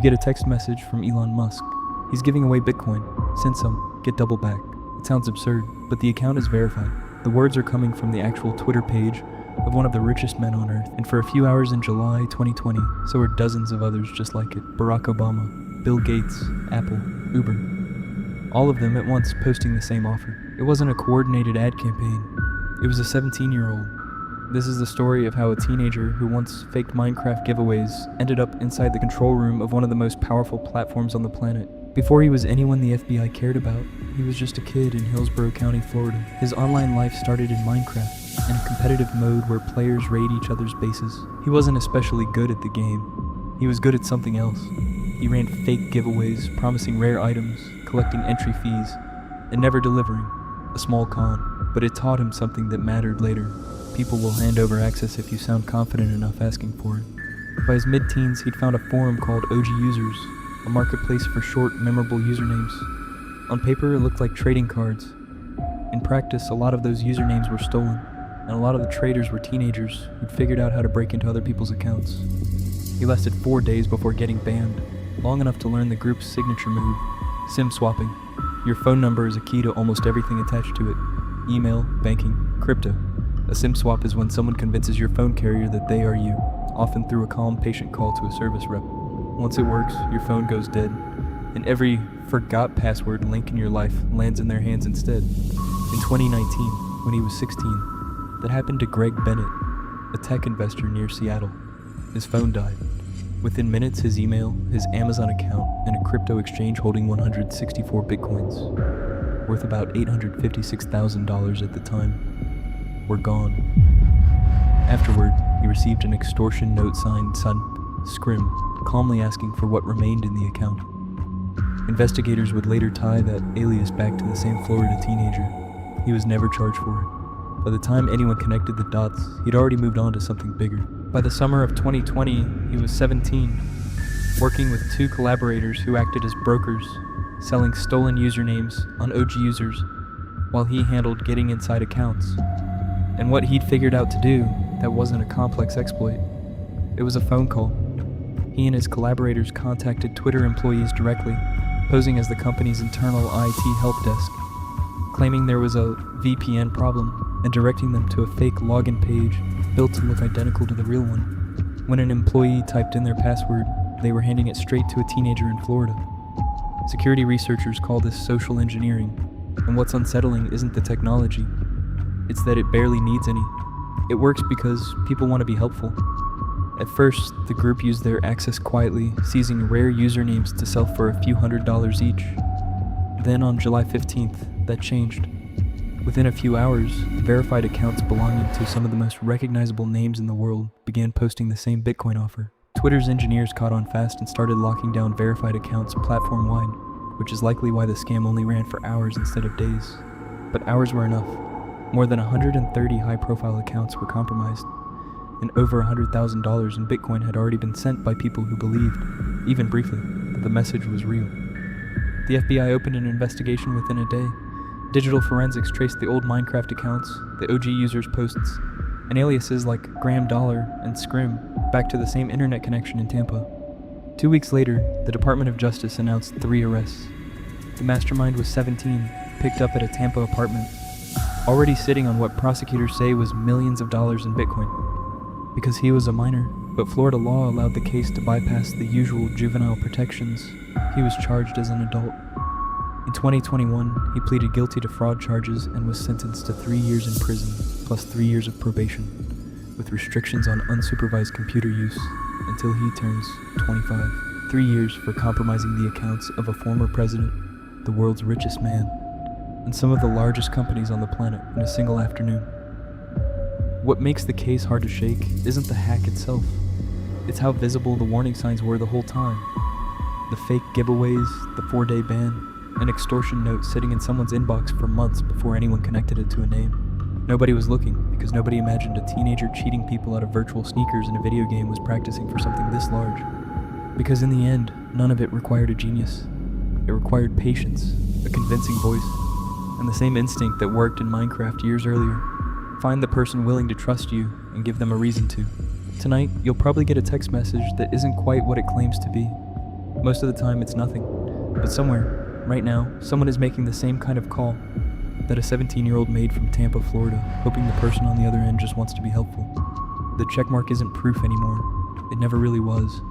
You get a text message from Elon Musk. He's giving away Bitcoin. Send some, get double back. It sounds absurd, but the account is verified. The words are coming from the actual Twitter page of one of the richest men on earth, and for a few hours in July 2020, so are dozens of others just like it. Barack Obama, Bill Gates, Apple, Uber. All of them at once posting the same offer. It wasn't a coordinated ad campaign. It was a 17-year-old. This is the story of how a teenager who once faked Minecraft giveaways ended up inside the control room of one of the most powerful platforms on the planet. Before he was anyone the FBI cared about, he was just a kid in Hillsborough County, Florida. His online life started in Minecraft, in a competitive mode where players raid each other's bases. He wasn't especially good at the game. He was good at something else. He ran fake giveaways, promising rare items, collecting entry fees, and never delivering. A small con, but it taught him something that mattered later. People will hand over access if you sound confident enough asking for it. By his mid-teens, he'd found a forum called OG Users, a marketplace for short, memorable usernames. On paper, it looked like trading cards. In practice, a lot of those usernames were stolen, and a lot of the traders were teenagers who'd figured out how to break into other people's accounts. He lasted 4 days before getting banned, long enough to learn the group's signature move, SIM swapping. Your phone number is a key to almost everything attached to it. Email, banking, crypto. A SIM swap is when someone convinces your phone carrier that they are you, often through a calm, patient call to a service rep. Once it works, your phone goes dead, and every forgot password link in your life lands in their hands instead. In 2019, when he was 16, that happened to Greg Bennett, a tech investor near Seattle. His phone died. Within minutes, his email, his Amazon account, and a crypto exchange holding 164 bitcoins, worth about $856,000 at the time, were gone. Afterward, he received an extortion note signed Scrim, calmly asking for what remained in the account. Investigators would later tie that alias back to the same Florida teenager. He was never charged for it. By the time anyone connected the dots, he'd already moved on to something bigger. By the summer of 2020, he was 17, working with 2 collaborators who acted as brokers, selling stolen usernames on OG Users, while he handled getting inside accounts. And what he'd figured out to do, that wasn't a complex exploit. It was a phone call. He and his collaborators contacted Twitter employees directly, posing as the company's internal IT help desk, claiming there was a VPN problem and directing them to a fake login page built to look identical to the real one. When an employee typed in their password, they were handing it straight to a teenager in Florida. Security researchers call this social engineering, and what's unsettling isn't the technology, it's that it barely needs any. It works because people want to be helpful. At first, the group used their access quietly, seizing rare usernames to sell for a few $100s each. Then on July 15th, that changed. Within a few hours, verified accounts belonging to some of the most recognizable names in the world began posting the same Bitcoin offer. Twitter's engineers caught on fast and started locking down verified accounts platform-wide, which is likely why the scam only ran for hours instead of days. But hours were enough. More than 130 high-profile accounts were compromised, and over $100,000 in Bitcoin had already been sent by people who believed, even briefly, that the message was real. The FBI opened an investigation within a day. Digital forensics traced the old Minecraft accounts, the OG Users posts, and aliases like Graham Dollar and Scrim back to the same internet connection in Tampa. 2 weeks later, the Department of Justice announced 3 arrests. The mastermind was 17, picked up at a Tampa apartment, already sitting on what prosecutors say was millions of dollars in Bitcoin. Because he was a minor, but Florida law allowed the case to bypass the usual juvenile protections, he was charged as an adult. In 2021, he pleaded guilty to fraud charges and was sentenced to 3 years in prison, plus 3 years of probation, with restrictions on unsupervised computer use until he turns 25. 3 years for compromising the accounts of a former president, the world's richest man, and some of the largest companies on the planet in a single afternoon. What makes the case hard to shake isn't the hack itself. It's how visible the warning signs were the whole time. The fake giveaways, the 4-day ban, an extortion note sitting in someone's inbox for months before anyone connected it to a name. Nobody was looking because nobody imagined a teenager cheating people out of virtual sneakers in a video game was practicing for something this large. Because in the end, none of it required a genius. It required patience, a convincing voice, and the same instinct that worked in Minecraft years earlier. Find the person willing to trust you and give them a reason to. Tonight, you'll probably get a text message that isn't quite what it claims to be. Most of the time, it's nothing. But somewhere, right now, someone is making the same kind of call that a 17-year-old made from Tampa, Florida, hoping the person on the other end just wants to be helpful. The checkmark isn't proof anymore. It never really was.